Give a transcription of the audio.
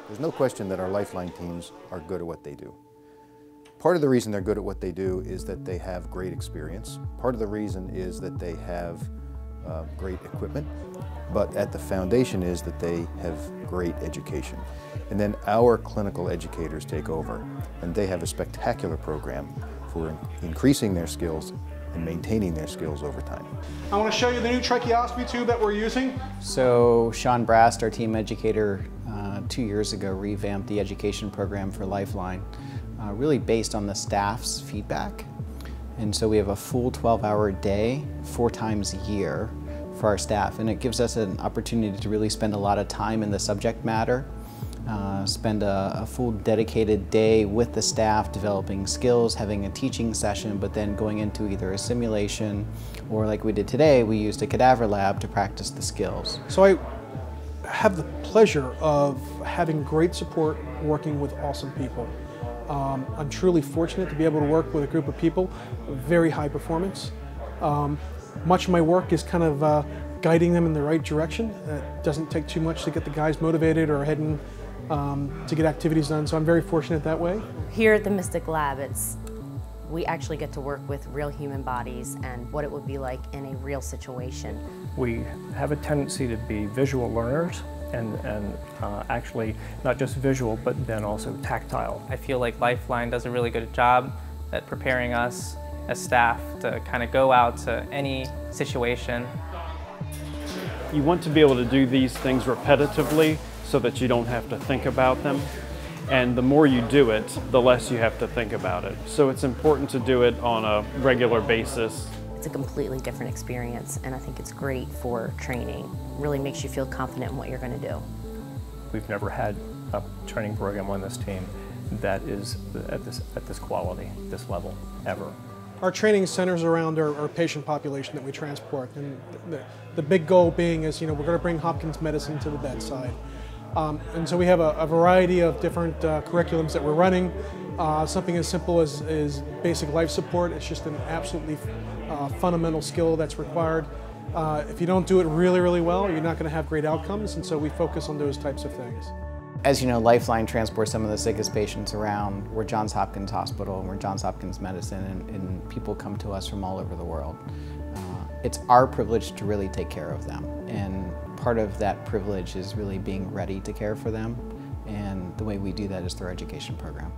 There's no question that our Lifeline teams are good at what they do. Part of the reason they're good at what they do is that they have great experience. Part of the reason is that they have great equipment, but at the foundation is that they have great education. And then our clinical educators take over, and they have a spectacular program for increasing their skills and maintaining their skills over time. I want to show you the new tracheostomy tube that we're using. So Sean Brast, our team educator, 2 years ago revamped the education program for Lifeline, really based on the staff's feedback. And so we have a full 12-hour day, 4 times a year for our staff. And it gives us an opportunity to really spend a lot of time in the subject matter, spend a full dedicated day with the staff developing skills, having a teaching session, but then going into either a simulation or, like we did today, we used a cadaver lab to practice the skills. So I have the pleasure of having great support working with awesome people. I'm truly fortunate to be able to work with a group of people of very high performance. Much of my work is kind of guiding them in the right direction. It doesn't take too much to get the guys motivated or heading to get activities done, so I'm very fortunate that way. Here at the Mystic Lab, we actually get to work with real human bodies and what it would be like in a real situation. We have a tendency to be visual learners and actually not just visual, but then also tactile. I feel like Lifeline does a really good job at preparing us as staff to kind of go out to any situation. You want to be able to do these things repetitively so that you don't have to think about them. And the more you do it, the less you have to think about it. So it's important to do it on a regular basis. It's a completely different experience, and I think it's great for training. It really makes you feel confident in what you're going to do. We've never had a training program on this team that is at this quality, this level, ever. Our training centers around our patient population that we transport, and the big goal being is, we're going to bring Hopkins medicine to the bedside. And so we have a variety of different curriculums that we're running. Something as simple as basic life support. It's just an absolutely fundamental skill that's required. If you don't do it really, really well, you're not going to have great outcomes, and so we focus on those types of things. As you know, Lifeline transports some of the sickest patients around. We're Johns Hopkins Hospital and we're Johns Hopkins Medicine, and people come to us from all over the world. It's our privilege to really take care of them, and part of that privilege is really being ready to care for them, and the way we do that is through our education program.